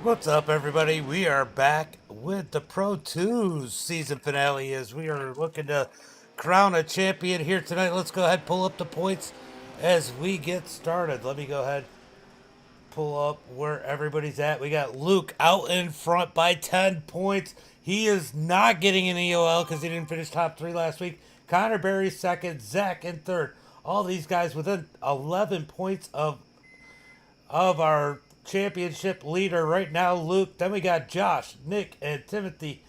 What's up, everybody? We are back with the Pro 2's season finale as we are looking to crown a champion here tonight. Let's go ahead and pull up the points as we get started. Let me go ahead pull up where everybody's at. We got Luke out in front by 10 points. He is not getting an EOL because he didn't finish top 3 last week. Connor Berry second, Zach in third. All these guys within 11 points of our championship leader right now, Luke. Then we got Josh, Nick, and Timothy.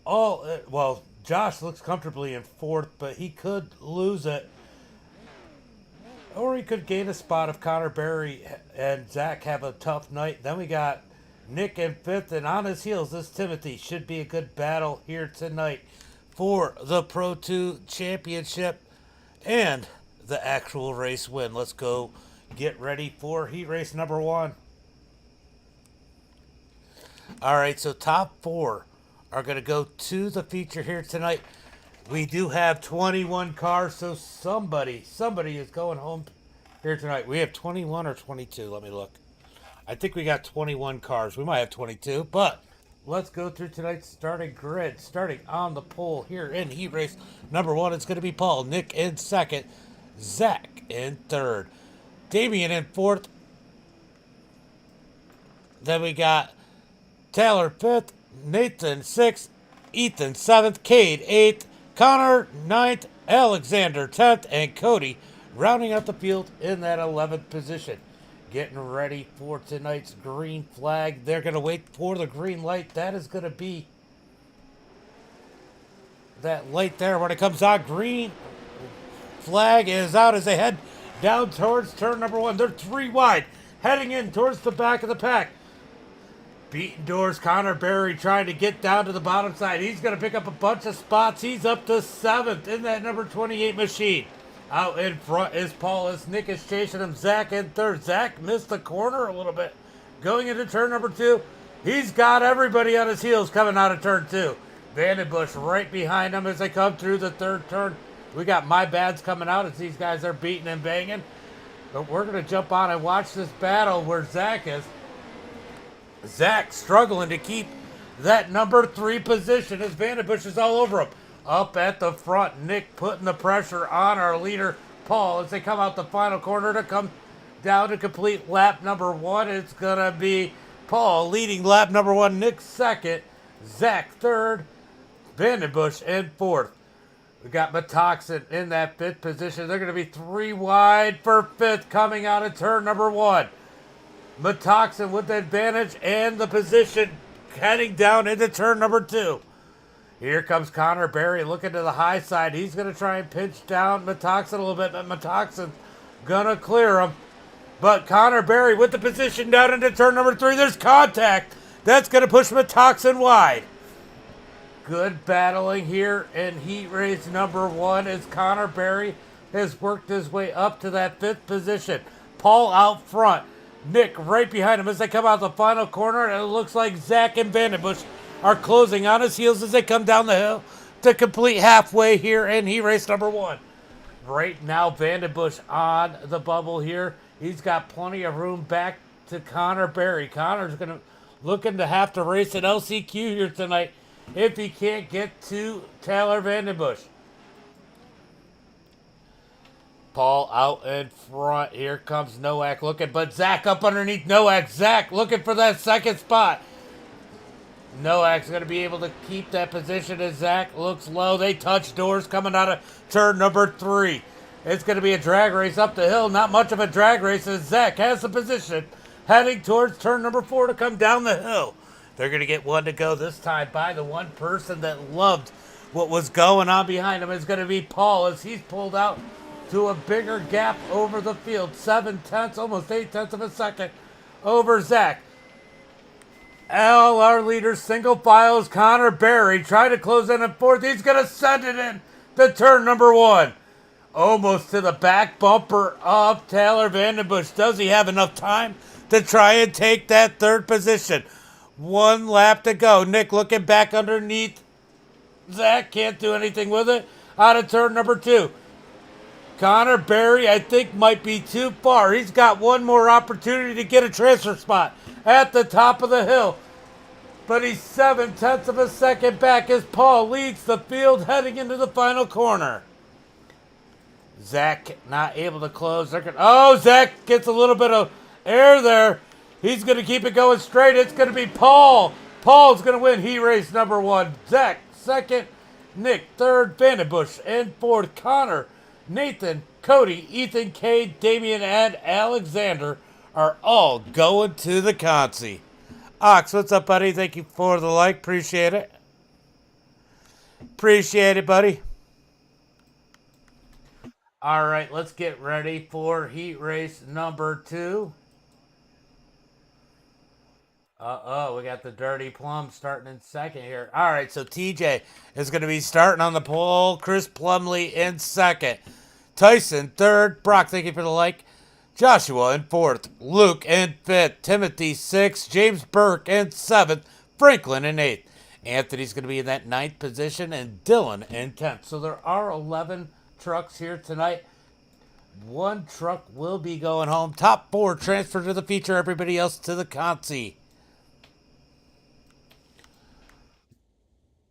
Well, Josh looks comfortably in fourth, but he could lose it. Or he could gain a spot if Connor Berry and Zach have a tough night. Then we got Nick in fifth, and on his heels, this Timothy. Should be a good battle here tonight for the Pro 2 Championship and the actual race win. Let's go get ready for heat race number 1. All right, so top 4 are going to go to the feature here tonight. We do have 21 cars, so somebody is going home here tonight. We have 21 or 22. Let me look. I think we got 21 cars. We might have 22, but let's go through tonight's starting grid. Starting on the pole here in heat race number 1, it's going to be Paul. Nick in second. Zach in third. Damian in fourth. Then we got Taylor fifth. Nathan sixth. Ethan seventh. Cade eighth. Connor 9th, Alexander 10th, and Cody rounding out the field in that 11th position. Getting ready for tonight's green flag. They're going to wait for the green light. That is going to be that light there. When it comes out, green flag is out as they head down towards turn number 1. They're 3 wide, heading in towards the back of the pack. Beating doors, Connor Berry trying to get down to the bottom side. He's going to pick up a bunch of spots. He's up to 7th in that number 28 machine. Out in front is Paul as Nick is chasing him. Zach in third. Zach missed the corner a little bit. Going into turn number 2. He's got everybody on his heels coming out of turn 2. Vandenbush right behind him as they come through the third turn. We got My Bads coming out as these guys are beating and banging. But we're going to jump on and watch this battle where Zach is. Zach struggling to keep that number 3 position as Vandenbush is all over him. Up at the front, Nick putting the pressure on our leader, Paul, as they come out the final corner to come down to complete lap number 1. It's going to be Paul leading lap number 1, Nick second, Zach third, Vandenbush in fourth. We got Metoxin in that 5th position. They're going to be 3 wide for 5th coming out of turn number 1. Metoxin with the advantage and the position heading down into turn number 2. Here comes Connor Berry looking to the high side. He's going to try and pinch down Metoxin a little bit, but Metoxin's going to clear him. But Connor Berry with the position down into turn number 3. There's contact. That's going to push Metoxin wide. Good battling here in heat race number 1 as Connor Berry has worked his way up to that 5th position. Paul out front. Nick right behind him as they come out the final corner, and it looks like Zach and Vandenbush are closing on his heels as they come down the hill to complete halfway here in heat race number 1. Right now, Vandenbush on the bubble here. He's got plenty of room back to Connor Berry. Connor's looking to have to race an LCQ here tonight if he can't get to Taylor Vandenbush. Paul out in front. Here comes Nowak looking, but Zach up underneath Nowak. Zach looking for that 2nd spot. Nowak's going to be able to keep that position as Zach looks low. They touch doors coming out of turn number 3. It's going to be a drag race up the hill. Not much of a drag race as Zach has the position heading towards turn number 4 to come down the hill. They're going to get one to go this time by the one person that loved what was going on behind him. Is going to be Paul as he's pulled out to a bigger gap over the field. 7/10, almost 8/10 of a second over Zach. All our leaders, single files, Connor Berry trying to close in 4th. He's going to send it in to turn number 1. Almost to the back bumper of Taylor Vandenbush. Does he have enough time to try and take that 3rd position? 1 lap to go. Nick looking back underneath. Zach can't do anything with it. Out of turn number 2. Connor Berry, I think, might be too far. He's got one more opportunity to get a transfer spot at the top of the hill. But he's 7/10 of a second back as Paul leads the field heading into the final corner. Zach not able to close. Zach gets a little bit of air there. He's going to keep it going straight. It's going to be Paul. Paul's going to win heat race number 1. Zach second. Nick third. Vandenbush and fourth. Connor, Nathan, Cody, Ethan, Cade, Damian, and Alexander are all going to the Consi. Ox, what's up, buddy? Thank you for the like. Appreciate it. Appreciate it, buddy. All right, let's get ready for heat race number 2. We got the Dirty Plum starting in second here. All right, so TJ is going to be starting on the pole. Chris Plumley in second. Tyson third. Brock, thank you for the like. Joshua in fourth. Luke in fifth. Timothy sixth. James Burke in seventh. Franklin in eighth. Anthony's going to be in that ninth position, and Dylan in 10th. So there are 11 trucks here tonight. One truck will be going home. Top 4 transfer to the feature. Everybody else to the Consi.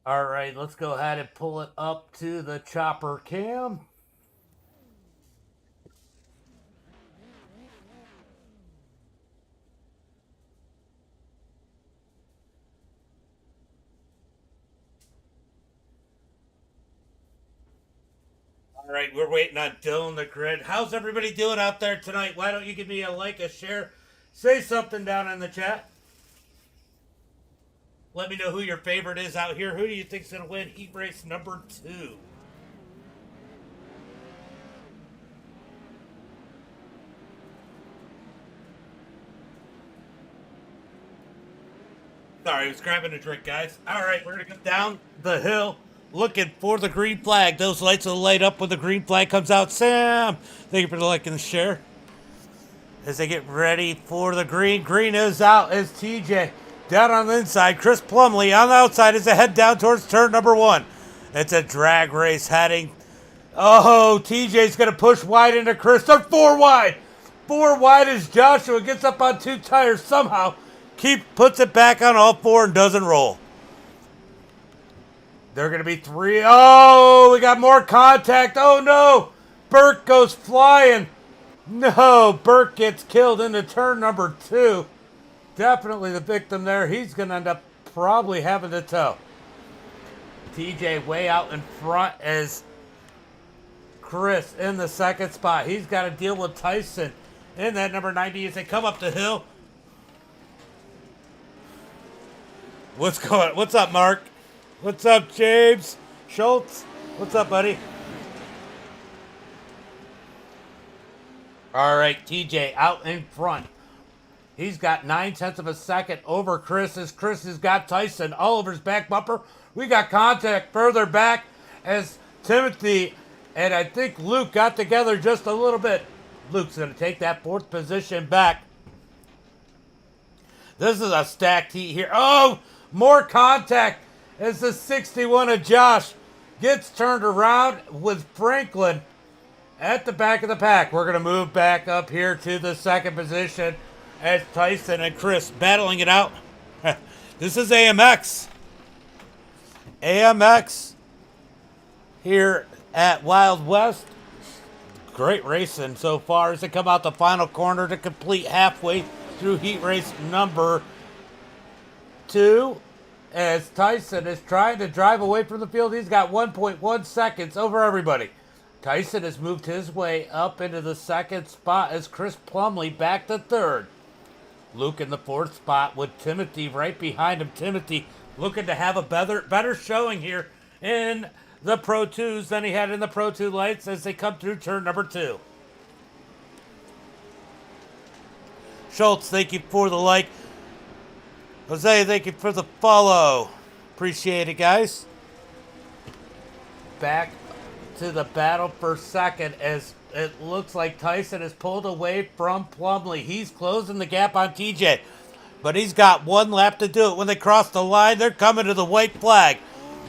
All right, let's go ahead and pull it up to the chopper cam. All right, we're waiting on Dylan the Grid. How's everybody doing out there tonight? Why don't you give me a like, a share, say something down in the chat. Let me know who your favorite is out here. Who do you think's going to win heat race number 2? Sorry, I was grabbing a drink, guys. All right, we're going to go down the hill looking for the green flag. Those lights will light up when the green flag comes out. Sam, thank you for the like and the share. As they get ready for the green. Green is out as TJ. Down on the inside, Chris Plumley on the outside as they head down towards turn number 1. It's a drag race heading. Oh, TJ's going to push wide into Chris. They're 4 wide. 4 wide as Joshua gets up on 2 tires somehow. Puts it back on all 4 and doesn't roll. They're going to be 3. Oh, we got more contact. Oh, no. Burke goes flying. No, Burke gets killed into turn number 2. Definitely the victim there. He's going to end up probably having to tow. TJ way out in front as Chris in the second spot. He's got to deal with Tyson in that number 90 as they come up the hill. What's up, Mark? What's up, James? Schultz? What's up, buddy? All right, TJ out in front. He's got 9/10 of a second over Chris as Chris has got Tyson all over his back bumper. We got contact further back as Timothy and I think Luke got together just a little bit. Luke's going to take that 4th position back. This is a stacked heat here. Oh, more contact as the 61 of Josh gets turned around with Franklin at the back of the pack. We're going to move back up here to the 2nd position as Tyson and Chris battling it out. This is AMX. AMX here at Wild West. Great racing so far as they come out the final corner to complete halfway through heat race number 2. As Tyson is trying to drive away from the field. He's got 1.1 seconds over everybody. Tyson has moved his way up into the 2nd spot as Chris Plumley back to 3rd. Luke in the 4th spot with Timothy right behind him. Timothy looking to have a better showing here in the Pro 2s than he had in the Pro 2 lights as they come through turn number 2. Schultz, thank you for the like. Jose, thank you for the follow. Appreciate it, guys. Back to the battle for 2nd as it looks like Tyson is pulled away from Plumley. He's closing the gap on TJ. But he's got 1 lap to do it. When they cross the line, they're coming to the white flag.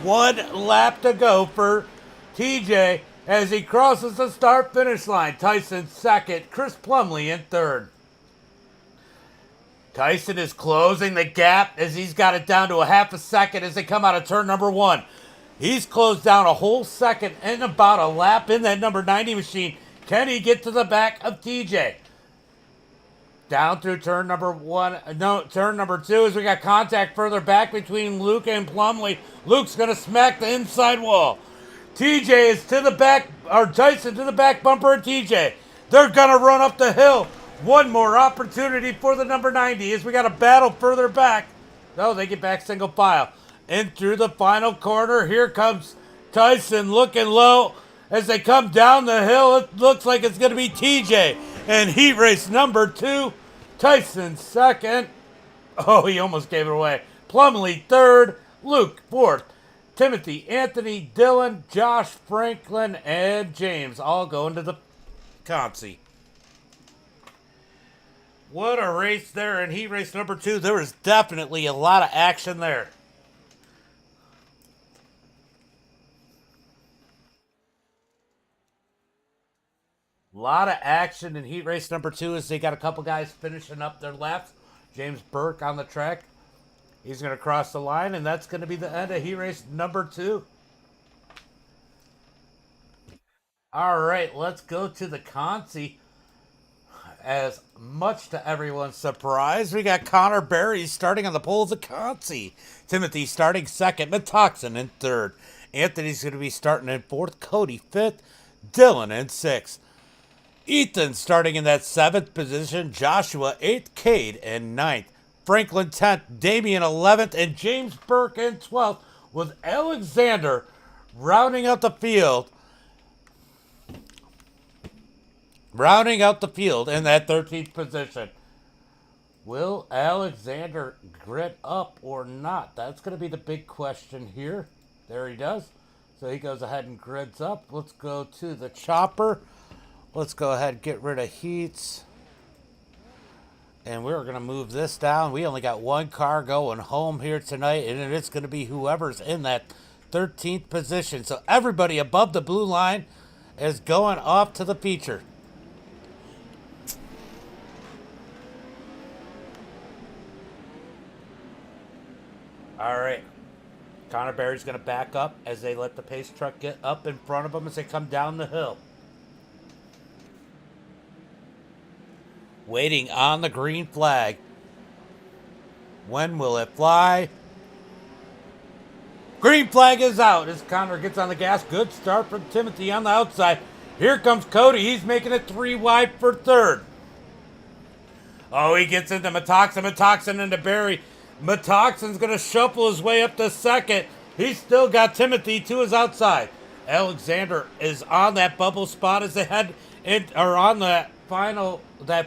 1 lap to go for TJ As he crosses the start-finish line, Tyson second, Chris Plumlee in third. Tyson is closing the gap as he's got it down to a half a second as they come out of turn number one. He's closed down a whole second and about a lap in that number 90 machine. Can he get to the back of TJ? Down through turn number one, no, turn number two as we got contact further back between Luke and Plumlee. Luke's going to smack the inside wall. TJ is to the back, or Tyson to the back bumper of TJ. They're going to run up the hill. One more opportunity for the number 90 as we got a battle further back. No, they get back single file. And through the final corner, here comes Tyson looking low. As they come down the hill, it looks like it's going to be TJ. And heat race number two, Tyson second. Oh, he almost gave it away. Plumlee third, Luke fourth. Timothy, Anthony, Dylan, Josh, Franklin, and James all going to the Consi. What a race there in heat race number two. There was definitely a lot of action there. A lot of action in heat race number two as they got a couple guys finishing up their laps. James Burke on the track. He's going to cross the line, and that's going to be the end of heat race number two. All right, let's go to the Consi. As much to everyone's surprise, we got Connor Berry starting on the pole of the Consi. Timothy starting second, Metoxen in third. Anthony's going to be starting in fourth, Cody fifth, Dylan in sixth. Ethan starting in that seventh position, Joshua eighth, Cade in ninth. Franklin 10th, Damian 11th, and James Burke in 12th, with Alexander rounding out the field. Rounding out the field in that 13th position. Will Alexander grit up or not? That's going to be the big question here. There he does. So he goes ahead and grids up. Let's go to the chopper. Let's go ahead and get rid of heats. And we're going to move this down. We only got one car going home here tonight, and it's going to be whoever's in that 13th position. So everybody above the blue line is going off to the feature. All right. Connor Berry's going to back up as they let the pace truck get up in front of them as they come down the hill. Waiting on the green flag. When will it fly? Green flag is out as Connor gets on the gas. Good start from Timothy on the outside. Here comes Cody. He's making it 3 wide for third. Oh, he gets into Metoxen into Berry. Metoxen's going to shuffle his way up to second. He's still got Timothy to his outside. Alexander is on that bubble spot as they head in, or on that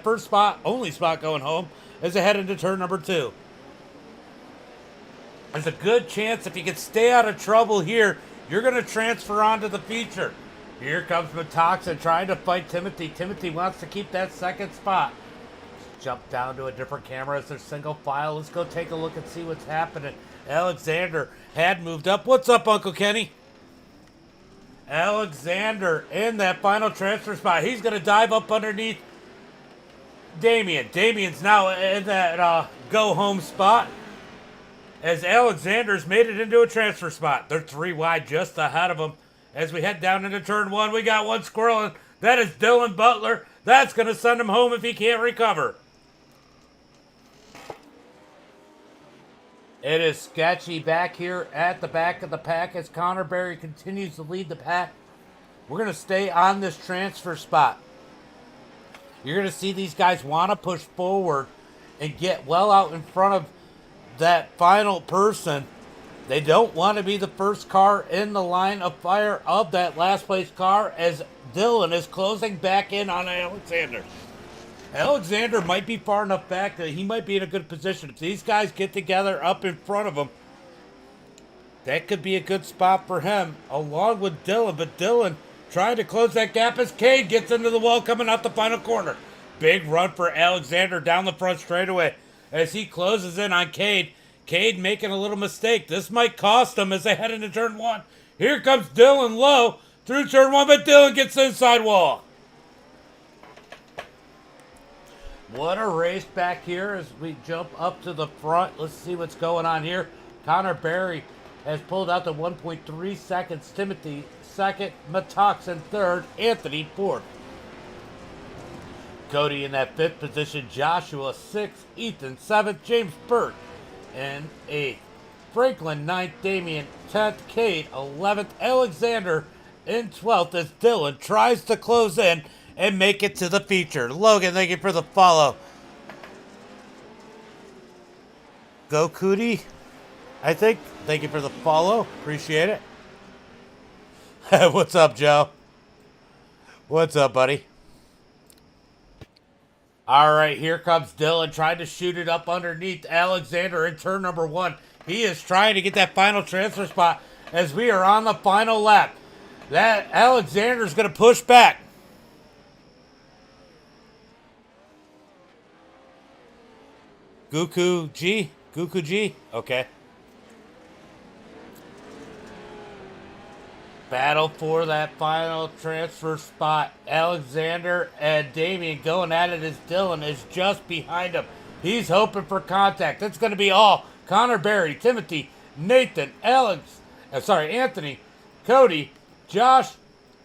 first spot, only spot going home, as they head into turn number two. There's a good chance if you can stay out of trouble here, you're going to transfer onto the feature. Here comes Metoxen trying to fight Timothy. Timothy wants to keep that second spot. Jump down to a different camera as they're single file. Let's go take a look and see what's happening. Alexander had moved up. What's up, Uncle Kenny? Alexander in that final transfer spot. He's going to dive up underneath Damian. Damian's now in that go-home spot as Alexander's made it into a transfer spot. They're 3 wide just ahead of him. As we head down into turn one, we got one squirreling. That is Dylan Butler. That's going to send him home if he can't recover. It is sketchy back here at the back of the pack as Connor Berry continues to lead the pack. We're going to stay on this transfer spot. You're going to see these guys want to push forward and get well out in front of that final person. They don't want to be the first car in the line of fire of that last place car as Dylan is closing back in on Alexander. Alexander might be far enough back that he might be in a good position. If these guys get together up in front of him, that could be a good spot for him, along with Dylan. But Dylan trying to close that gap as Cade gets into the wall coming out the final corner. Big run for Alexander down the front straightaway as he closes in on Cade. Cade making a little mistake. This might cost him as they head into turn one. Here comes Dylan low. Through turn one, but Dylan gets the inside wall. What a race back here as we jump up to the front. Let's see what's going on here. Connor Berry has pulled out to 1.3 seconds. Timothy second. Matox in third. Anthony fourth. Cody in that fifth position. Joshua sixth. Ethan seventh. James Burt in eighth. Franklin ninth. Damian 10th. Cade 11th. Alexander in 12th as Dylan tries to close in and make it to the feature. Logan, thank you for the follow. Go Cootie, I think. Thank you for the follow. Appreciate it. What's up, Joe? What's up, buddy? All right, here comes Dylan trying to shoot it up underneath Alexander in turn number one. He is trying to get that final transfer spot as we are on the final lap. That Alexander's going to push back. Goku G? Okay. Battle for that final transfer spot. Alexander and Damian going at it as Dylan is just behind him. He's hoping for contact. It's going to be all Connor Berry, Timothy, Nathan, Anthony, Cody, Josh,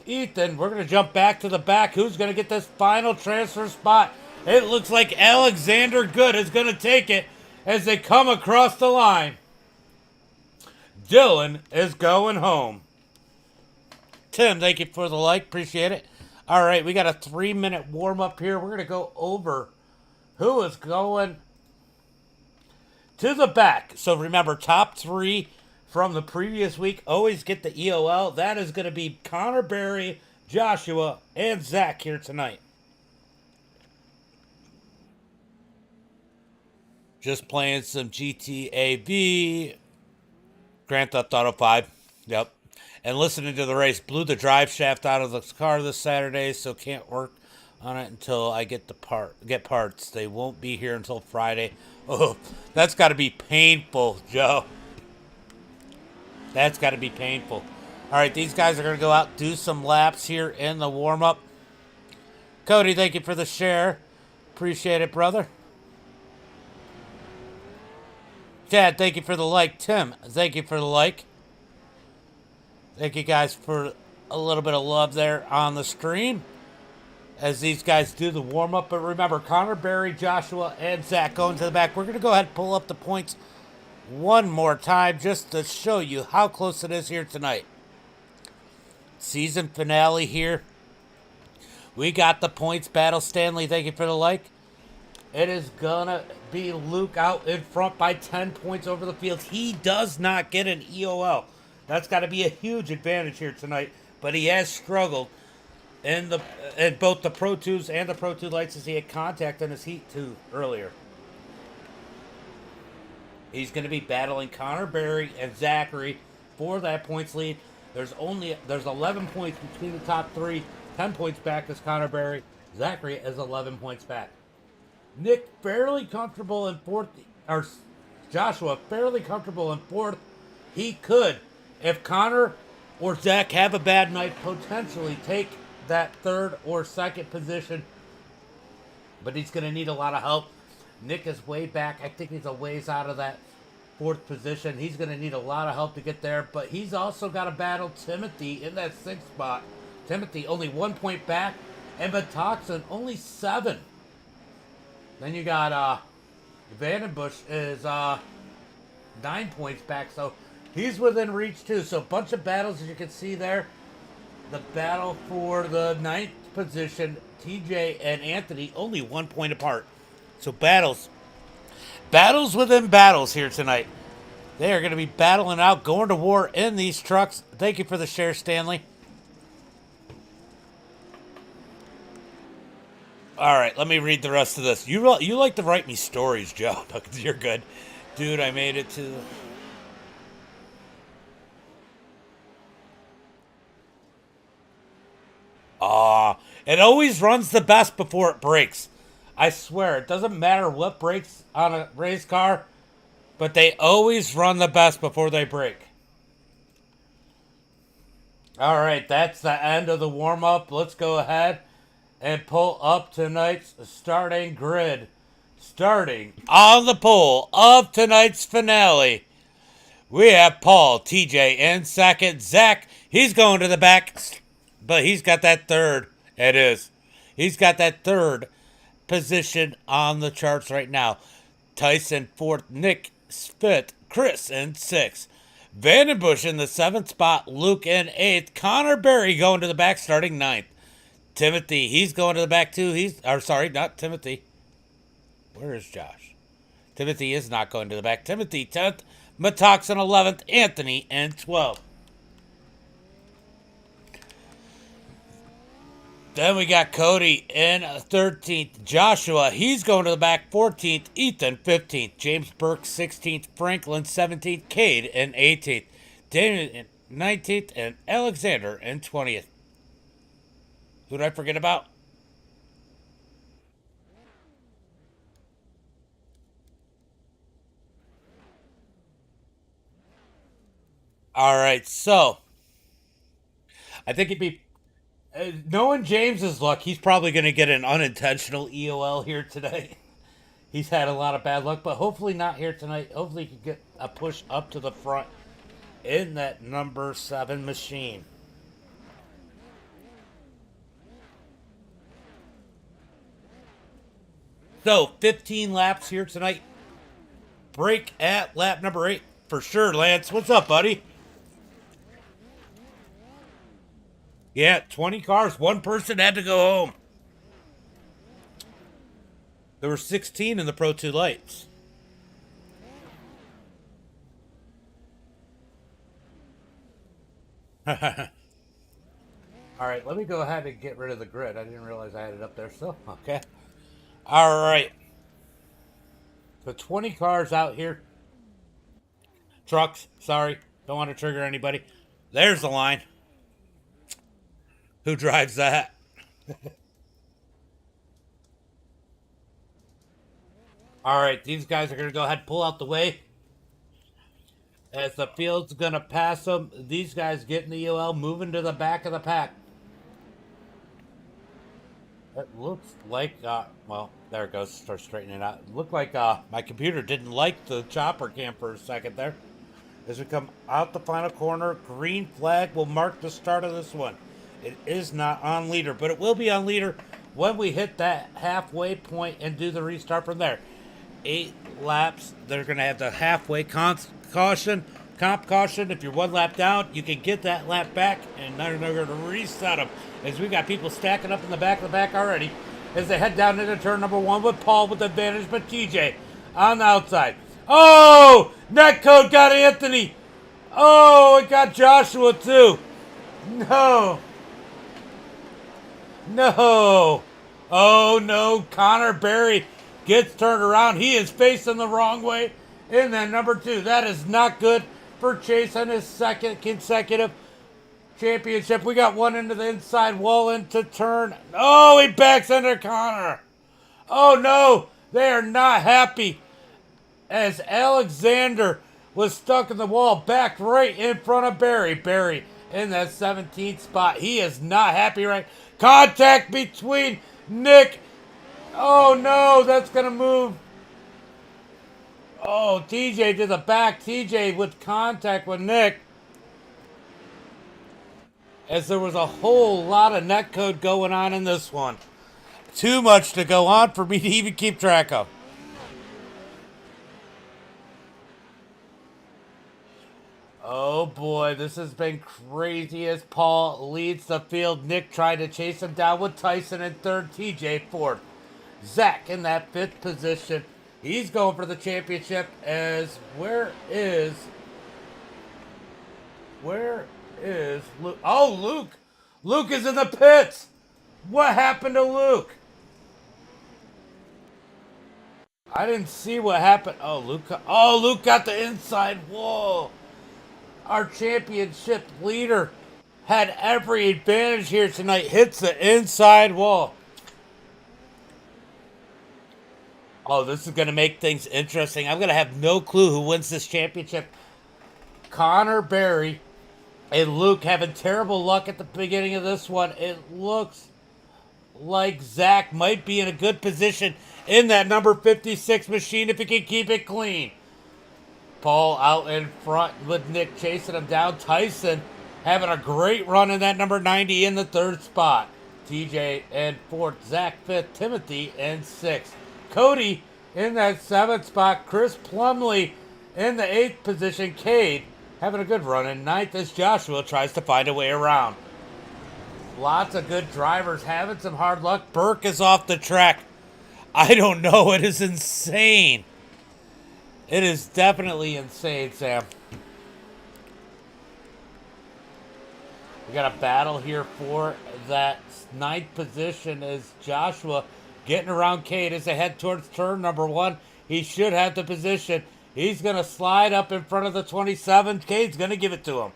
Ethan. We're going to jump back to the back. Who's going to get this final transfer spot? It looks like Alexander Good is going to take it as they come across the line. Dylan is going home. Tim, thank you for the like. Appreciate it. All right, we got a 3-minute warm-up here. We're going to go over who is going to the back. So remember, top three from the previous week always get the EOL. That is going to be Connor Berry, Joshua, and Zach here tonight. Just playing some GTA V, Grand Theft Auto 5. Yep. And listening to the race. Blew the drive shaft out of the car this Saturday, so can't work on it until I get parts. They won't be here until Friday. Oh, that's got to be painful, Joe. That's got to be painful. All right, these guys are going to go out, do some laps here in the warm-up. Cody, thank you for the share. Appreciate it, brother. Chad, thank you for the like. Tim, thank you for the like. Thank you guys for a little bit of love there on the stream as these guys do the warm-up. But remember, Connor Berry, Joshua, and Zach going to the back. We're going to go ahead and pull up the points one more time just to show you how close it is here tonight. Season finale here. We got the points battle. Stanley, thank you for the like. It is going to be Luke out in front by 10 points over the field. He does not get an EOL. That's got to be a huge advantage here tonight. But he has struggled in both the Pro 2s and the Pro 2 lights as he had contact in his Heat 2 earlier. He's going to be battling Connor Berry and Zachary for that points lead. There's 11 points between the top three. 10 points back is Connor Berry. Zachary is 11 points back. Nick fairly comfortable in fourth, or Joshua fairly comfortable in fourth. He could, if Connor or Zach have a bad night, potentially take that third or second position. But he's going to need a lot of help. Nick is way back. I think he's a ways out of that fourth position. He's going to need a lot of help to get there. But he's also got to battle Timothy in that sixth spot. Timothy only 1 point back. And Batoxin only 7. Then you got Vandenbush is 9 points back. So he's within reach too. So a bunch of battles as you can see there. The battle for the 9th position, TJ and Anthony, only 1 point apart. So battles within battles here tonight. They are going to be battling out, going to war in these trucks. Thank you for the share, Stanley. All right, let me read the rest of this. You like to write me stories, Joe. You're good. Dude, I made it to... It always runs the best before it breaks. I swear, it doesn't matter what breaks on a race car, but they always run the best before they break. All right, that's the end of the warm up. Let's go ahead and pull up tonight's starting grid. Starting on the pole of tonight's finale, we have Paul, TJ in second. Zach, he's going to the back, but he's got that third. It is. He's got that third position on the charts right now. Tyson fourth, Nick fifth, Chris in sixth. Vandenbush in the seventh spot, Luke in eighth. Connor Berry going to the back, starting ninth. Timothy, he's going to the back too. Not Timothy. Where is Josh? Timothy is not going to the back. Timothy 10th, Matox in 11th, Anthony in 12th. Then we got Cody in 13th. Joshua, he's going to the back 14th. Ethan 15th. James Burke 16th. Franklin 17th. Cade in 18th. Damon in 19th. And Alexander in 20th. Who did I forget about? All right, so I think it'd be knowing James's luck, he's probably going to get an unintentional EOL here today. He's had a lot of bad luck, but hopefully not here tonight. Hopefully he can get a push up to the front in that number 7 machine. So 15 laps here tonight. Break at lap number 8 for sure. Lance, what's up, buddy? Yeah, 20 cars. One person had to go home. There were 16 in the Pro 2 lights. All right, let me go ahead and get rid of the grid. I didn't realize I had it up there still. Okay. All right. So 20 cars out here. Trucks, sorry. Don't want to trigger anybody. There's the line. Who drives that? All right, these guys are going to go ahead and pull out the way. As the field's going to pass them, these guys getting the UL, moving to the back of the pack. It looks like, well, there it goes. Start straightening it out. It looked like my computer didn't like the chopper cam for a second there. As we come out the final corner, green flag will mark the start of this one. It is not on leader, but it will be on leader when we hit that halfway point and do the restart from there. 8 laps, they're going to have the halfway comp caution. If you're 1 lap down, you can get that lap back, and now they're going to reset them. As we got people stacking up in the back of the pack already, as they head down into turn number 1 with Paul with the advantage, but TJ on the outside. Oh, netcode got Anthony. Oh, it got Joshua too. No. Oh no, Connor Berry gets turned around. He is facing the wrong way in that number 2. That is not good for Chase on his second consecutive championship. We got one into the inside wall into turn. Oh, he backs under Connor. Oh no, they are not happy as Alexander was stuck in the wall, back right in front of Barry. Barry in that 17th spot. He is not happy right. Contact between Nick. Oh no, that's going to move. Oh, TJ to the back. TJ with contact with Nick. As there was a whole lot of netcode going on in this one. Too much to go on for me to even keep track of. Oh boy, this has been crazy as Paul leads the field. Nick tried to chase him down with Tyson in third, TJ fourth. Zach in that 5th position. He's going for the championship as where is Luke? Oh, Luke. Luke is in the pits. What happened to Luke? I didn't see what happened. Oh, Luke got the inside. Whoa. Our championship leader had every advantage here tonight. Hits the inside wall. Oh, this is going to make things interesting. I'm going to have no clue who wins this championship. Connor Berry And Luke having terrible luck at the beginning of this one. It looks like Zach might be in a good position in that number 56 machine if he can keep it clean. Paul out in front with Nick chasing him down. Tyson having a great run in that number 90 in the third spot. TJ in fourth. Zach fifth. Timothy in sixth. Cody in that seventh spot. Chris Plumley in the eighth position. Cade having a good run in ninth as Joshua tries to find a way around. Lots of good drivers having some hard luck. Burke is off the track. I don't know. It is insane. It is definitely insane, Sam. We got a battle here for that ninth position as Joshua getting around Cade as they head towards turn number one. He should have the position. He's going to slide up in front of the 27. Cade's going to give it to him.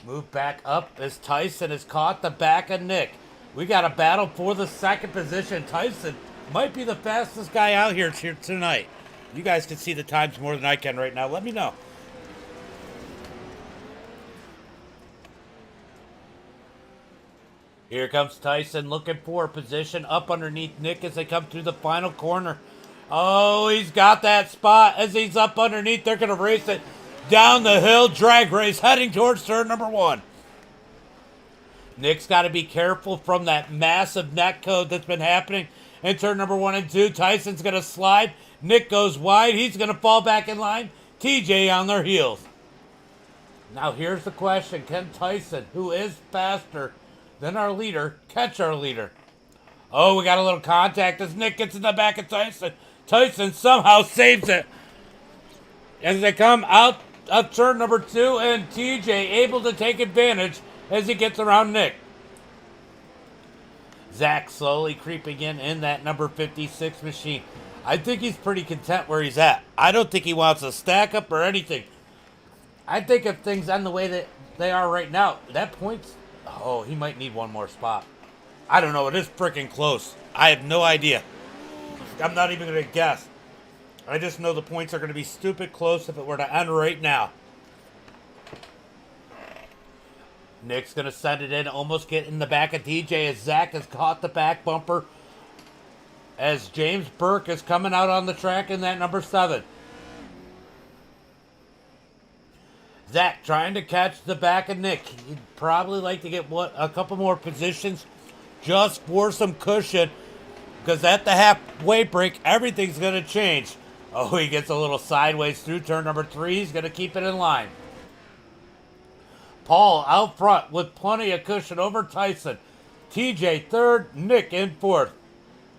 Move back up as Tyson has caught the back of Nick. We got a battle for the second position. Tyson might be the fastest guy out here tonight. You guys can see the times more than I can right now. Let me know. Here comes Tyson looking for a position up underneath Nick as they come through the final corner. Oh, he's got that spot as he's up underneath. They're going to race it down the hill. Drag race heading towards turn number one. Nick's got to be careful from that massive net code that's been happening in turn number one and two. Tyson's going to slide. Nick goes wide. He's going to fall back in line. TJ on their heels. Now here's the question. Can Tyson, who is faster than our leader, catch our leader? Oh, we got a little contact as Nick gets in the back of Tyson. Tyson somehow saves it. As they come out of turn number two, and TJ able to take advantage as he gets around Nick. Zach slowly creeping in that number 56 machine. I think he's pretty content where he's at. I don't think he wants to stack up or anything. I think if things end the way that they are right now, that points... Oh, he might need one more spot. I don't know. It is freaking close. I have no idea. I'm not even going to guess. I just know the points are going to be stupid close if it were to end right now. Nick's going to send it in, almost get in the back of DJ as Zach has caught the back bumper. As James Burke is coming out on the track in that number 7. Zach trying to catch the back of Nick. He'd probably like to get a couple more positions just for some cushion, because at the halfway break, everything's going to change. Oh, he gets a little sideways through turn number 3. He's going to keep it in line. Paul out front with plenty of cushion over Tyson. TJ third, Nick in fourth.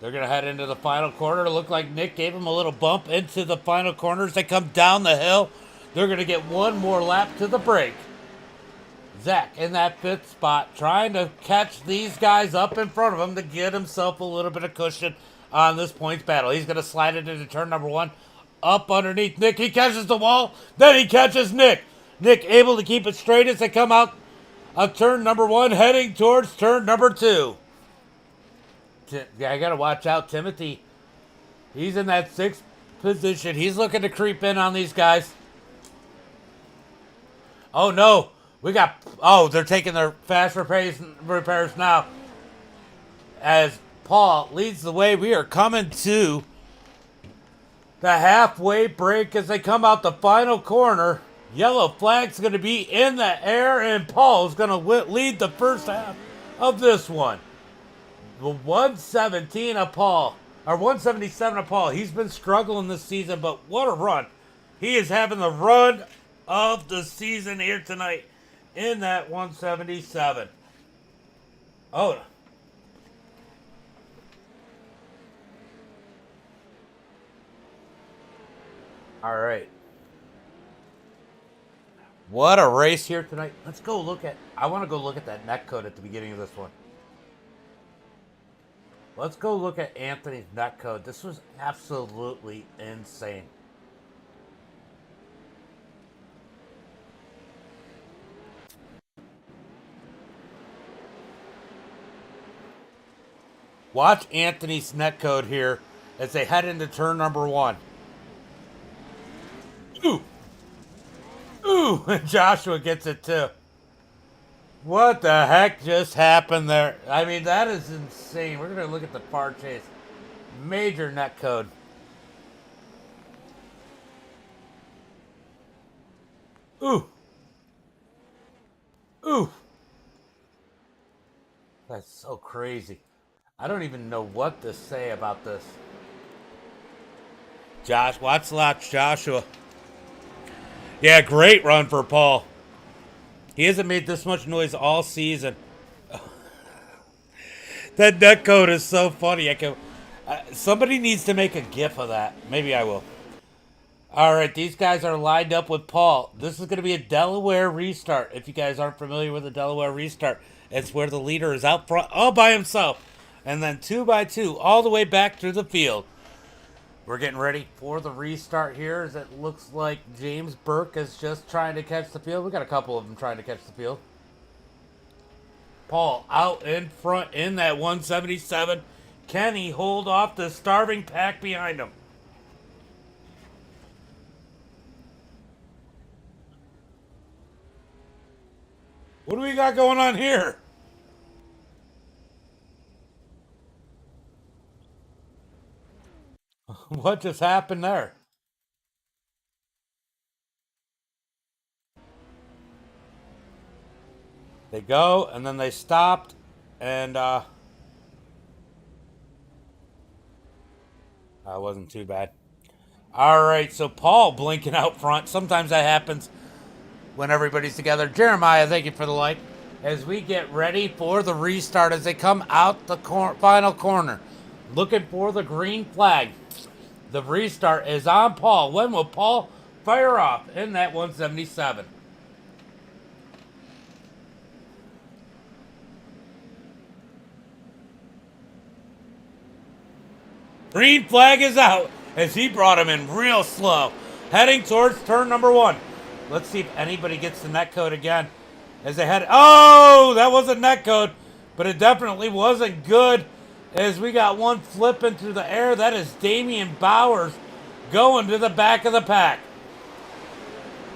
They're going to head into the final corner. Look like Nick gave him a little bump into the final corners. They come down the hill. They're going to get one more lap to the break. Zach in that 5th spot trying to catch these guys up in front of him to get himself a little bit of cushion on this points battle. He's going to slide it into turn number 1. Up underneath Nick. He catches the wall. Then he catches Nick. Nick able to keep it straight as they come out of turn number 1 heading towards turn number 2. I got to watch out. Timothy, he's in that 6th position. He's looking to creep in on these guys. Oh, no. They're taking their fast repairs now. As Paul leads the way, we are coming to the halfway break as they come out the final corner. Yellow flag's going to be in the air, and Paul's going to lead the first half of this one. The 117 of Paul, or 177 of Paul. He's been struggling this season, but what a run. He is having the run of the season here tonight in that 177. Oh. All right. What a race here tonight. Let's go I want to go look at that net code at the beginning of this one. Let's go look at Anthony's net code. This was absolutely insane. Watch Anthony's net code here as they head into turn number 1. Ooh! Ooh! And Joshua gets it too. What the heck just happened there? I mean, that is insane. We're going to look at the far chase. Major net code. Ooh. Ooh. That's so crazy. I don't even know what to say about this. Watch Joshua. Yeah, great run for Paul. He hasn't made this much noise all season. That net code is so funny. Somebody needs to make a GIF of that. Maybe I will. All right, these guys are lined up with Paul. This is going to be a Delaware restart. If you guys aren't familiar with a Delaware restart, it's where the leader is out front all by himself, and then 2 by 2 all the way back through the field. We're getting ready for the restart here, as it looks like James Burke is just trying to catch the field. We got a couple of them trying to catch the field. Paul out in front in that 177. Can he hold off the starving pack behind him? What do we got going on here? What just happened there? They go, and then they stopped, and that wasn't too bad. All right, so Paul blinking out front. Sometimes that happens when everybody's together. Jeremiah, thank you for the like. As we get ready for the restart, as they come out the final corner, looking for the green flag. The restart is on Paul. When will Paul fire off in that 177? Green flag is out as he brought him in real slow, heading towards turn number 1. Let's see if anybody gets the net code again. As they head, oh, that wasn't net code, but it definitely wasn't good. As we got one flipping through the air, that is Damian Bowers going to the back of the pack.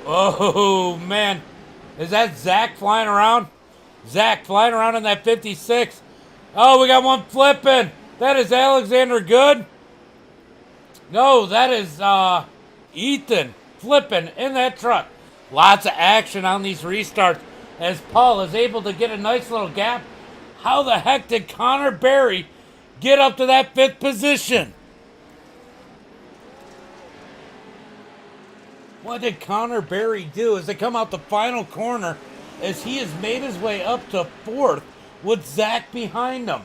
Oh man, is that Zach flying around? Zach flying around in that 56. Oh, we got one flipping. That is Alexander Good. No, that is Ethan flipping in that truck. Lots of action on these restarts as Paul is able to get a nice little gap. How the heck did Connor Berry get up to that 5th position? What did Connor Berry do as they come out the final corner as he has made his way up to 4th with Zach behind him?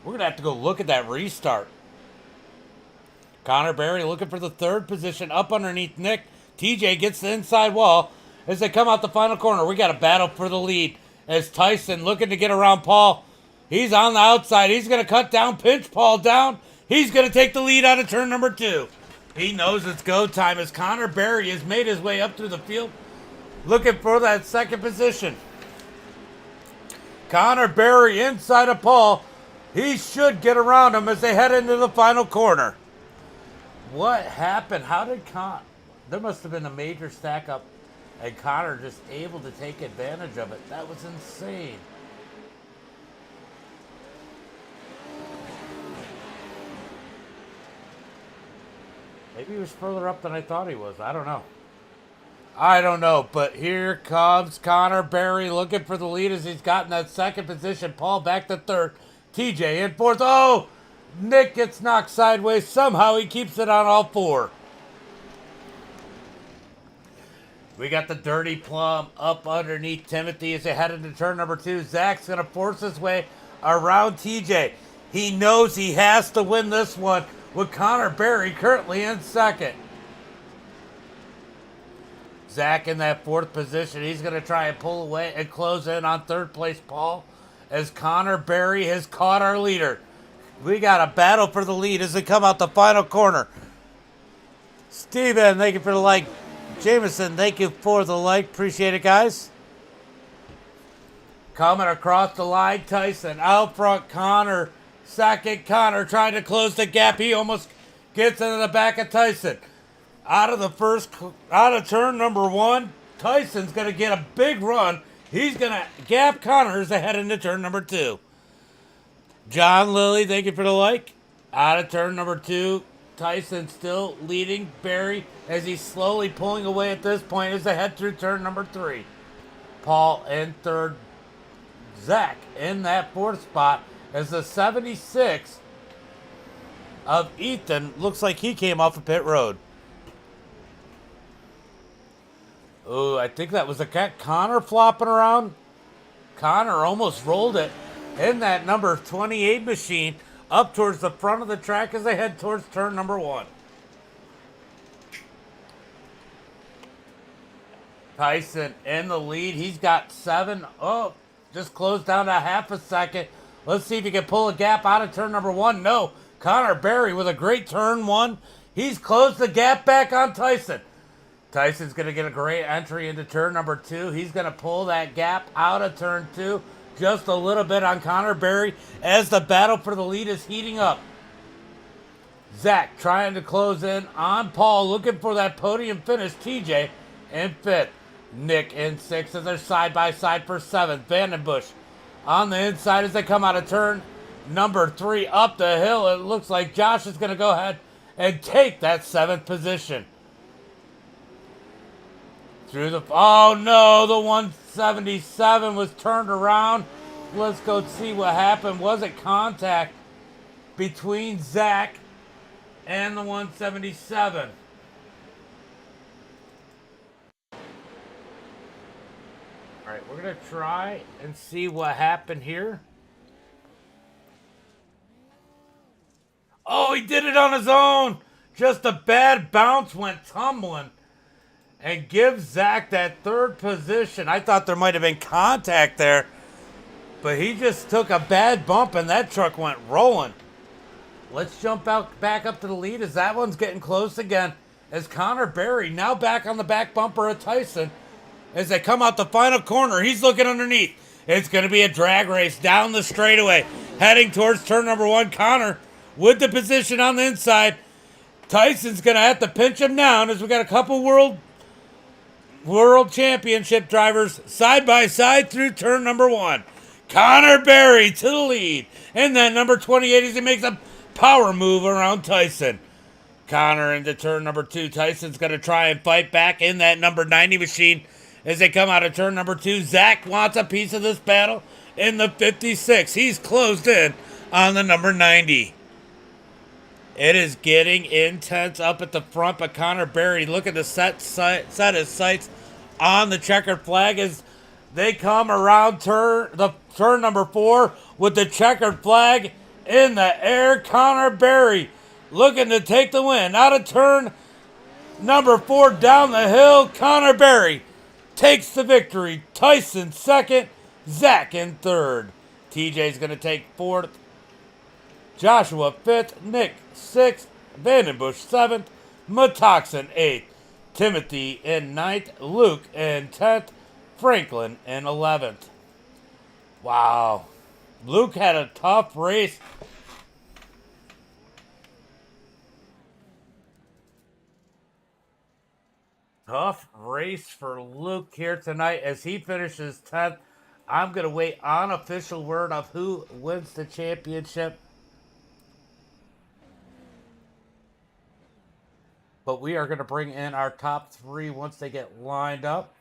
We're going to have to go look at that restart. Connor Berry looking for the 3rd position up underneath Nick. TJ gets the inside wall as they come out the final corner. We got a battle for the lead as Tyson looking to get around Paul. He's on the outside. He's going to cut down, pinch Paul down. He's going to take the lead out of turn number 2. He knows it's go time as Connor Berry has made his way up through the field looking for that 2nd position. Connor Berry inside of Paul. He should get around him as they head into the final corner. What happened? How did there must have been a major stack up and Connor just able to take advantage of it. That was insane. Maybe he was further up than I thought he was. I don't know. But here comes Connor Berry looking for the lead as he's gotten that 2nd position. Paul back to 3rd. TJ in 4th. Oh! Nick gets knocked sideways. Somehow he keeps it on all 4. We got the dirty plum up underneath Timothy as they head into turn number 2. Zach's going to force his way around TJ. He knows he has to win this one with Connor Berry currently in 2nd. Zach in that 4th position. He's going to try and pull away and close in on 3rd place Paul as Connor Berry has caught our leader. We got a battle for the lead as they come out the final corner. Steven, thank you for the like. Jameson, thank you for the like. Appreciate it, guys. Coming across the line, Tyson. Out front, Connor. 2nd, Connor trying to close the gap. He almost gets into the back of Tyson. Out of turn number 1. Tyson's going to get a big run. He's going to gap Connor as they head into turn number 2. John Lilly, thank you for the like. Out of turn number 2. Tyson still leading Barry as he's slowly pulling away at this point as they head through turn number 3. Paul in third. Zach in that 4th spot as the 76 of Ethan looks like he came off of pit road. Oh, I think that was a cat. Connor flopping around. Connor almost rolled it in that number 28 machine up towards the front of the track as they head towards turn number 1. Tyson in the lead. He's got 7. Oh, just closed down to half a second. Let's see if he can pull a gap out of turn number 1. No. Connor Berry with a great turn 1. He's closed the gap back on Tyson. Tyson's going to get a great entry into turn number 2. He's going to pull that gap out of turn 2 just a little bit on Connor Berry as the battle for the lead is heating up. Zach trying to close in on Paul, looking for that podium finish. TJ in 5th. Nick in 6th as they're side by side for 7th. Vandenbush on the inside as they come out of turn number 3 up the hill. It looks like Josh is going to go ahead and take that 7th position. Through the, oh no, the 177 was turned around. Let's go see what happened. Was it contact between Zach and the 177? All right, we're going to try and see what happened here. Oh, he did it on his own. Just a bad bounce, went tumbling. And gives Zach that 3rd position. I thought there might have been contact there. But he just took a bad bump and that truck went rolling. Let's jump out back up to the lead as that one's getting close again. As Connor Berry now back on the back bumper of Tyson. As they come out the final corner, he's looking underneath. It's going to be a drag race down the straightaway. Heading towards turn number 1. Connor with the position on the inside. Tyson's going to have to pinch him down as we got a couple World Championship drivers side by side through turn number 1. Connor Berry to the lead. And then number 28 as he makes a power move around Tyson. Connor into turn number 2. Tyson's going to try and fight back in that number 90 machine as they come out of turn number 2. Zach wants a piece of this battle in the 56. He's closed in on the number 90. It is getting intense up at the front, but Connor Berry looking to set his sights on the checkered flag as they come around turn number 4 with the checkered flag in the air. Connor Berry looking to take the win. Out of turn number 4 down the hill, Connor Berry takes the victory. Tyson 2nd, Zach in 3rd. TJ's going to take 4th. Joshua 5th, Nick 6th, Vandenbush 7th, Matoxin 8th, Timothy in 9th, Luke in 10th, Franklin in 11th. Wow. Luke had a tough race. Tough race for Luke here tonight as he finishes 10th. I'm going to wait on official word of who wins the championship. But we are going to bring in our top 3 once they get lined up.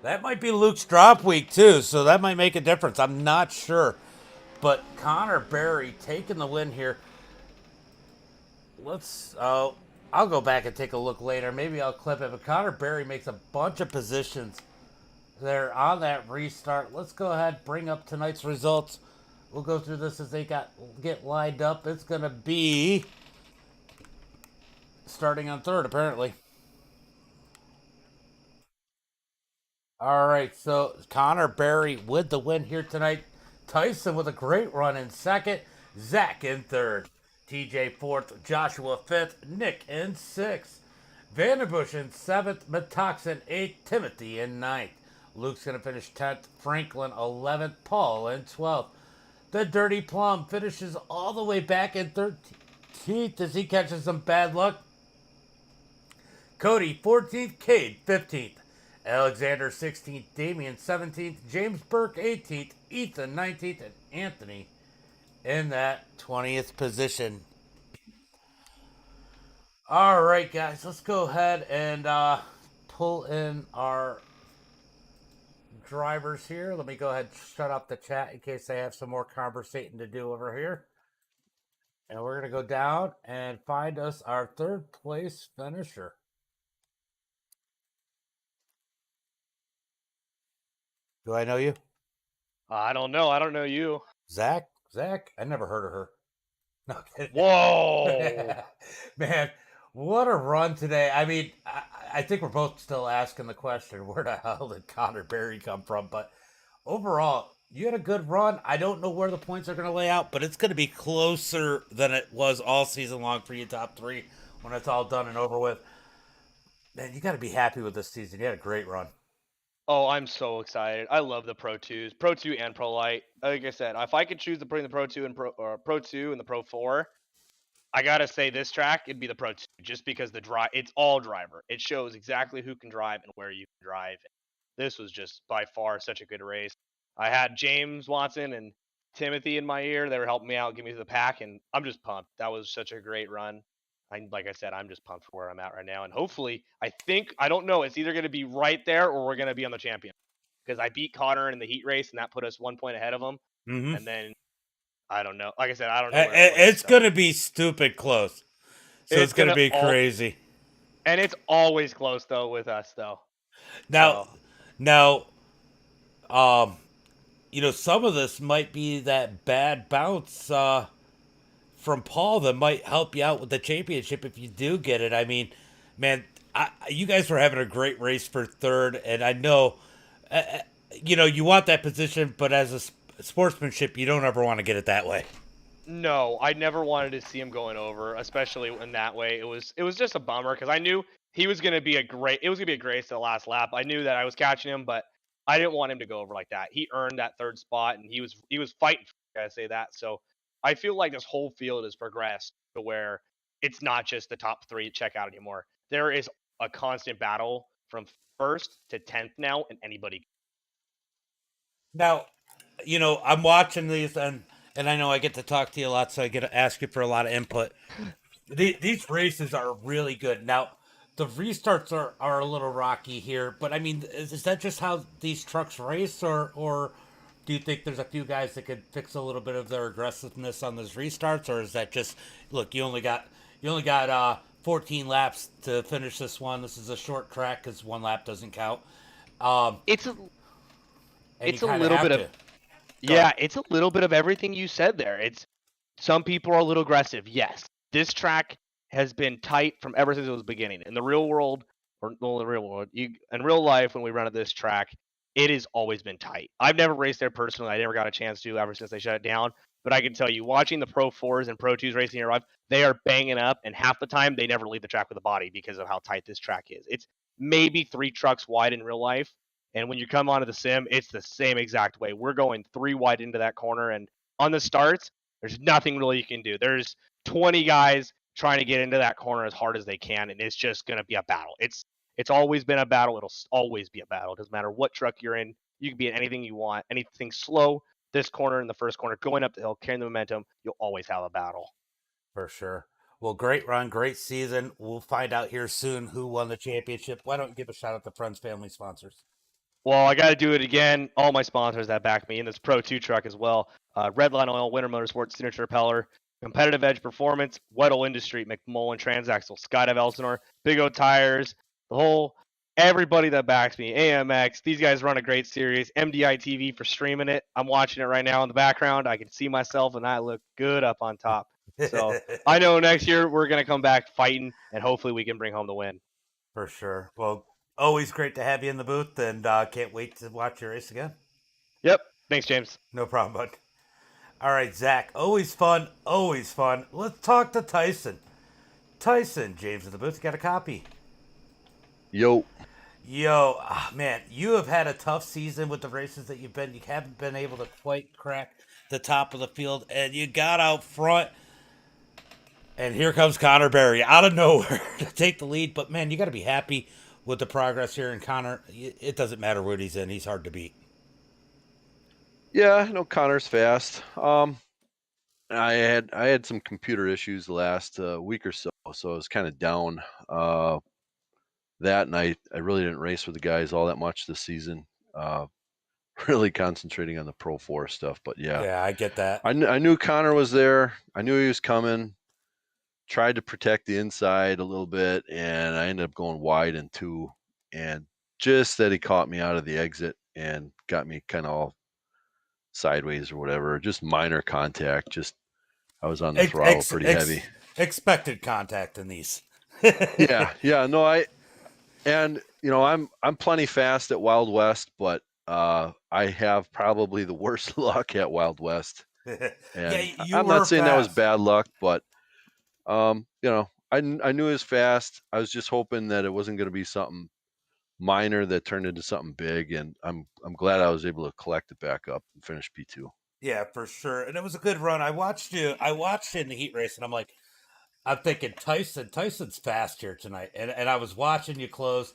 That might be Luke's drop week too, so that might make a difference. I'm not sure. But Connor Berry taking the win here. I'll go back and take a look later. Maybe I'll clip it. But Connor Berry makes a bunch of positions there on that restart. Let's go ahead, bring up tonight's results. We'll go through this as they get lined up. It's going to be starting on 3rd, apparently. All right, so Connor Berry with the win here tonight. Tyson with a great run in 2nd. Zach in 3rd. TJ 4th. Joshua 5th. Nick in 6th. Vandenbush in 7th. Matoxin 8th. Timothy in 9th. Luke's going to finish 10th. Franklin 11th. Paul in 12th. The Dirty Plum finishes all the way back in 13th. 13th as he catches some bad luck. Cody 14th, Cade 15th, Alexander 16th, Damian 17th, James Burke 18th, Ethan 19th, and Anthony in that 20th position. All right, guys, let's go ahead and pull in our drivers here. Let me go ahead and shut up the chat in case I have some more conversating to do over here. And we're going to go down and find us our third place finisher. Do I know you? I don't know. I don't know you. Zach? I never heard of her. No kidding. Whoa. Man, what a run today. I mean, I think we're both still asking the question, where the hell did Connor Berry come from? But overall, you had a good run. I don't know where the points are going to lay out, but it's going to be closer than it was all season long for you top three when it's all done and over with. Man, you got to be happy with this season. You had a great run. Oh, I'm so excited. I love the Pro 2s, Pro 2 and Pro Light. Like I said, if I could choose between the Pro 2 and Pro 2 and the Pro 4, I gotta say this track it'd be the Pro 2 just because the drive it's all driver. It shows exactly who can drive and where you can drive. This was just by far such a good race. I had James Watson and Timothy in my ear. They were helping me out, give me the pack, and I'm just pumped. That was such a great run. Like I said, I'm just pumped for where I'm at right now, and hopefully, I don't know. It's either going to be right there or we're going to be on the champion because I beat Connor in the heat race, and that put us 1 point ahead of him. Mm-hmm. And then I don't know. Like I said, I don't know where it puts It's us. going to be stupid close. So it's going to be crazy. And it's always close though with us though. Now, some of this might be that bad bounce from Paul that might help you out with the championship if you do get it. I mean, man, you guys were having a great race for third, and I know, you want that position, but as a sportsmanship, you don't ever want to get it that way. No, I never wanted to see him going over, especially in that way. It was just a bummer because I knew he was going to be it was going to be a grace to the last lap. I knew that I was catching him, but I didn't want him to go over like that. He earned that third spot, and he was fighting. I say that. So I feel like this whole field has progressed to where it's not just the top three check out anymore. There is a constant battle from first to 10th now, and anybody. Now, I'm watching these, and I know I get to talk to you a lot, so I get to ask you for a lot of input. These races are really good. Now, the restarts are a little rocky here, but I mean, is that just how these trucks race, or do you think there's a few guys that could fix a little bit of their aggressiveness on those restarts, or is that just look? You only got 14 laps to finish this one. This is a short track because one lap doesn't count. It's a And it's you a kind of little have bit to. of Yeah, it's a little bit of everything you said there. It's some people are a little aggressive. Yes, this track has been tight from ever since it was beginning. In the real world, or well, the real world, in real life, when we run at this track, it has always been tight. I've never raced there personally. I never got a chance to ever since they shut it down. But I can tell you, watching the Pro 4s and Pro 2s racing here, they are banging up, and half the time they never leave the track with a body because of how tight this track is. It's maybe 3 trucks wide in real life, and when you come onto the sim, it's the same exact way. We're going 3 wide into that corner, and on the starts, there's nothing really you can do. There's 20 guys trying to get into that corner as hard as they can, and it's just going to be a battle. It's always been a battle. It'll always be a battle. It doesn't matter what truck you're in. You can be in anything you want. Anything slow, this corner in the first corner, going up the hill, carrying the momentum, you'll always have a battle. For sure. Well, great run, great season. We'll find out here soon who won the championship. Why don't you give a shout out to friends, family, sponsors? Well, I got to do it again. All my sponsors that back me in this Pro 2 truck as well. Redline Oil, Winter Motorsports, Signature Repeller, Competitive Edge Performance, Weddle Industry, McMullen Transaxle, Skydive Elsinore, Big O Tires, everybody that backs me, AMX. These guys run a great series. MDiTV for streaming it. I'm watching it right now in the background. I can see myself, and I look good up on top. So I know next year we're going to come back fighting, and hopefully we can bring home the win. For sure. Well, always great to have you in the booth, and can't wait to watch your race again. Yep. Thanks, James. No problem, bud. All right, Zach. Always fun. Always fun. Let's talk to Tyson. Tyson, James in the booth. Got a copy. Yo. Yo, man, you have had a tough season with the races that you've been. You haven't been able to quite crack the top of the field, and you got out front. And here comes Connor Berry out of nowhere to take the lead. But man, you got to be happy with the progress here. And Connor, it doesn't matter what he's in; he's hard to beat. Yeah, I know Connor's fast. I had some computer issues the last week or so, so I was kind of down. That and I really didn't race with the guys all that much this season. Uh, really concentrating on the Pro 4 stuff. But yeah, Yeah, I get that. I knew Connor was there. I knew he was coming. Tried to protect the inside a little bit, and I ended up going wide in two. And just that he caught me out of the exit and got me kind of all sideways or whatever. Just minor contact. Just I was on the Ex- throttle ex- pretty heavy. ex- expected contact in these. Yeah. No, I'm plenty fast at Wild West, but I have probably the worst luck at Wild West. Yeah, And you I'm not were saying that was fast. bad luck, but I knew it was fast. I was just hoping that it wasn't going to be something minor that turned into something big, and I'm glad I was able to collect it back up and finish P2. Yeah, for sure. And it was a good run. I watched you. I watched you in the heat race, and I'm like, I'm thinking Tyson. Tyson's fast here tonight, and I was watching you close.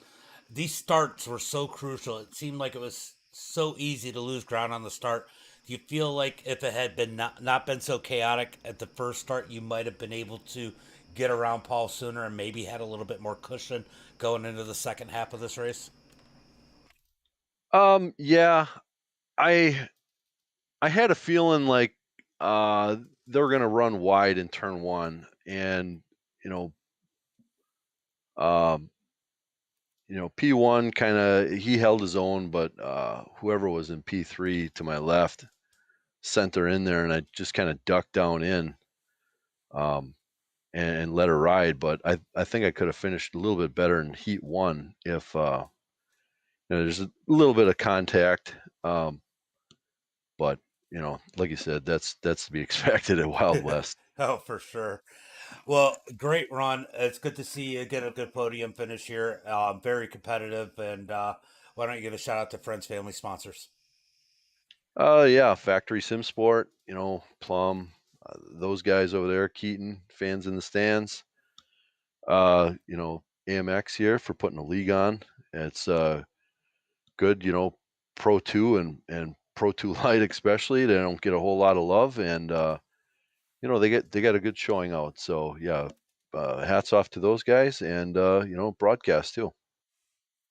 These starts were so crucial. It seemed like it was so easy to lose ground on the start. Do you feel like if it had been not been so chaotic at the first start, you might have been able to get around Paul sooner and maybe had a little bit more cushion going into the second half of this race? Yeah, I I had a feeling like they were going to run wide in turn one, and you know, um, P1 kind of he held his own, but whoever was in P3 to my left sent her in there, and I just kind of ducked down in um, and let her ride. But I think I could have finished a little bit better in Heat One if there's a little bit of contact, um, but like you said, that's to be expected at Wild West. Oh, for sure. Well, great run. It's good to see you get a good podium finish here. Very competitive. And why don't you give a shout out to friends, family, sponsors? Yeah, Factory Sim Sport, Plum, those guys over there, Keaton, fans in the stands. AMX here for putting a league on. It's good, Pro 2 and Pro 2 Lite especially. They don't get a whole lot of love, and they got a good showing out. So yeah, hats off to those guys, and broadcast too.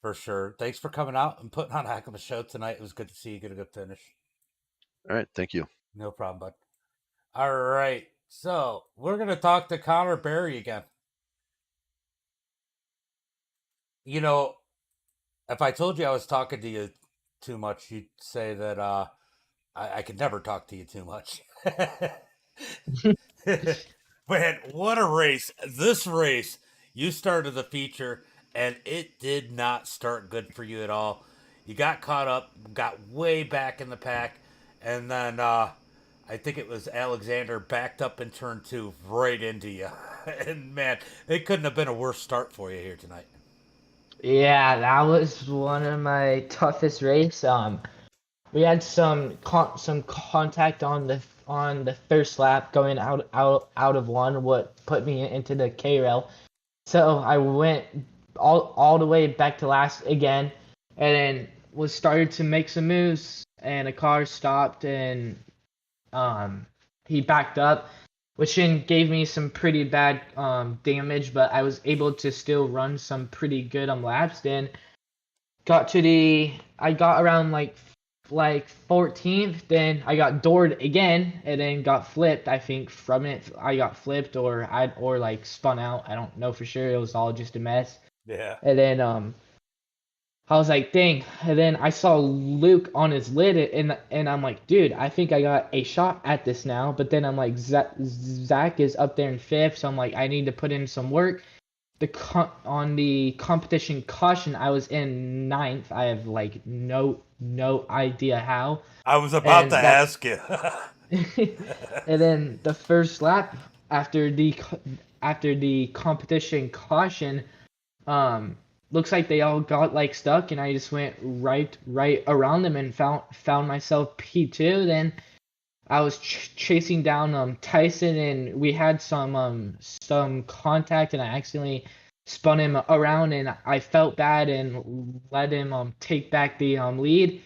For sure. Thanks for coming out and putting on a heck of a show tonight. It was good to see you get a good finish. All right, thank you. No problem, bud. All right. So we're going to talk to Connor Berry again. You know, if I told you I was talking to you too much, you'd say that I could never talk to you too much. Man, what a race. This race, you started the feature, and it did not start good for you at all. You got caught up, got way back in the pack, and then I think it was Alexander backed up in turn two right into you. And man, it couldn't have been a worse start for you here tonight. Yeah, that was one of my toughest race. We had some contact on the first lap going out of one, what put me into the K rail. So I went all the way back to last again, and then was started to make some moves, and a car stopped, and um he backed up, which then gave me some pretty bad damage, but I was able to still run some pretty good laps. Then I got around like 14th, then I got doored again and then got flipped. I think from it I got flipped or like spun out. I don't know for sure. It was all just a mess. Yeah. And then I was like, dang. And then I saw Luke on his lid, and I'm like, dude, I think I got a shot at this now. But then I'm like, Zach is up there in fifth, so I'm like, I need to put in some work. On the competition caution, I was in ninth. I have like no idea how. I was about to And that ask you. and then the first lap after the competition caution, um looks like they all got like stuck, and I just went right around them and found myself P2. Then I was chasing down Tyson, and we had some contact, and I accidentally spun him around, and I felt bad and let him take back the lead.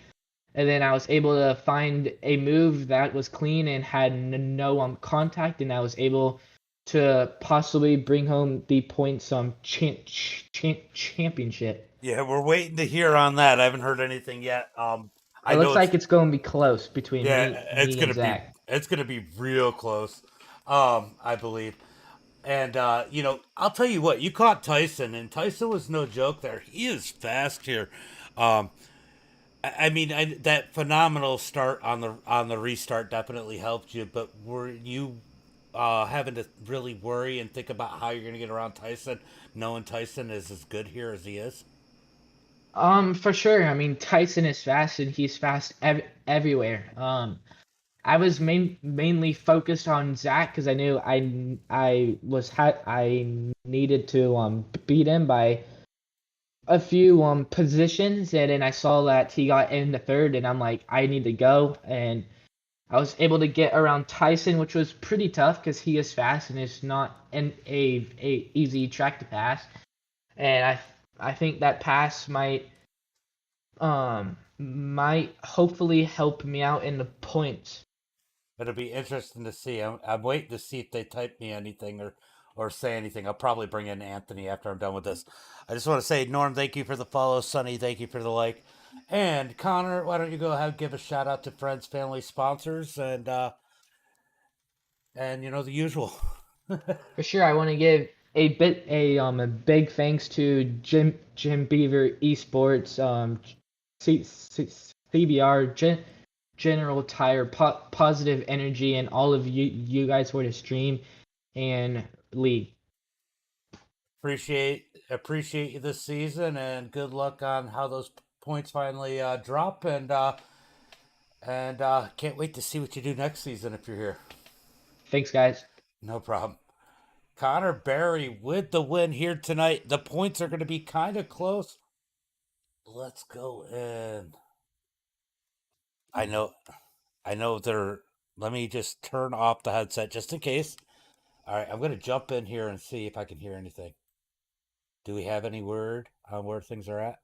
And then I was able to find a move that was clean and had no contact, and I was able to possibly bring home the points championship. Yeah, we're waiting to hear on that. I haven't heard anything yet. It I know looks it's like it's going to be close between yeah, me and Zach. it's gonna be real close. I believe. And I'll tell you what, you caught Tyson, and Tyson was no joke there. He is fast here. Um, I mean, that phenomenal start on the restart definitely helped you. But were you having to really worry and think about how you're going to get around Tyson, knowing Tyson is as good here as he is? For sure. I mean, Tyson is fast, and he's fast everywhere. I was mainly focused on Zach because I knew I needed to beat him by a few positions, and then I saw that he got in the third, and I'm like, I need to go, and I was able to get around Tyson, which was pretty tough because he is fast and it's not a easy track to pass, and I think that pass might hopefully help me out in the points. It'll be interesting to see. I'm waiting to see if they type me anything or say anything. I'll probably bring in Anthony after I'm done with this. I just want to say, Norm, thank you for the follow. Sonny, thank you for the like. And Connor, why don't you go ahead and give a shout out to friends, family, sponsors, and the usual. For sure, I want to give a big thanks to Jim Beaver Esports, CBR, General Tire, Positive Energy, and all of you guys for the stream and league. Appreciate you this season, and good luck on how those points finally drop. And can't wait to see what you do next season if you're here. Thanks, guys. No problem. Connor Berry with the win here tonight. The points are going to be kind of close. Let's go in. I know, I know they're. Let me just turn off the headset just in case. All right, I'm going to jump in here and see if I can hear anything. Do we have any word on where things are at?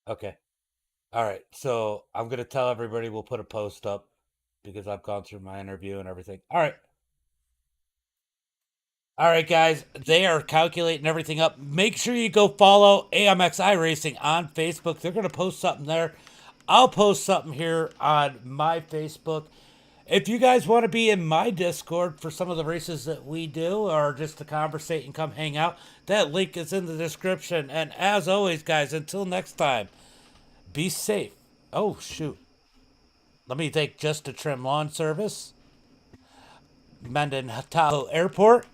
Okay. All right. So I'm going to tell everybody we'll put a post up because I've gone through my interview and everything. All right. All right, guys, they are calculating everything up. Make sure you go follow AMXI Racing on Facebook. They're going to post something there. I'll post something here on my Facebook. If you guys want to be in my Discord for some of the races that we do or just to conversate and come hang out, that link is in the description. And as always, guys, until next time, be safe. Oh, shoot. Let me thank Just a Trim Lawn Service, Mendon Tahoe Airport,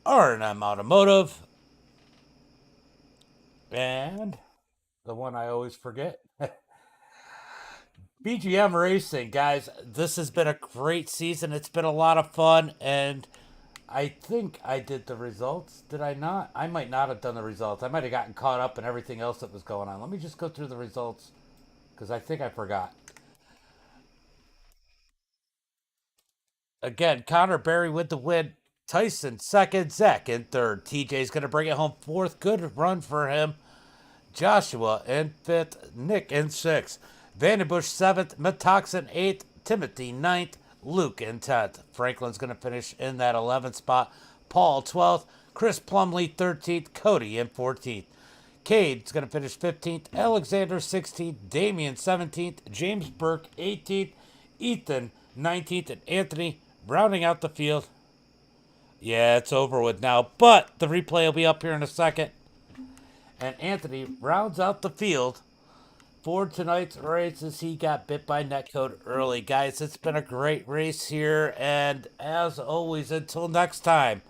R&M Automotive, and the one I always forget, BGM Racing. Guys, this has been a great season. It's been a lot of fun, and I think I did the results. Did I not? I might not have done the results. I might have gotten caught up in everything else that was going on. Let me just go through the results because I think I forgot. Again, Connor Berry with the win. Tyson second, Zach in third. TJ's going to bring it home fourth. Good run for him. Joshua in fifth. Nick in sixth. Vandenbush seventh. Metoxin eighth. Timothy ninth. Luke in 10th. Franklin's going to finish in that 11th spot. Paul 12th. Chris Plumley 13th. Cody in 14th. Cade's going to finish 15th. Alexander 16th. Damian 17th. James Burke 18th. Ethan 19th. And Anthony rounding out the field. Yeah, it's over with now, but the replay will be up here in a second. And Anthony rounds out the field for tonight's race as he got bit by netcode early. Guys, it's been a great race here, and as always, until next time,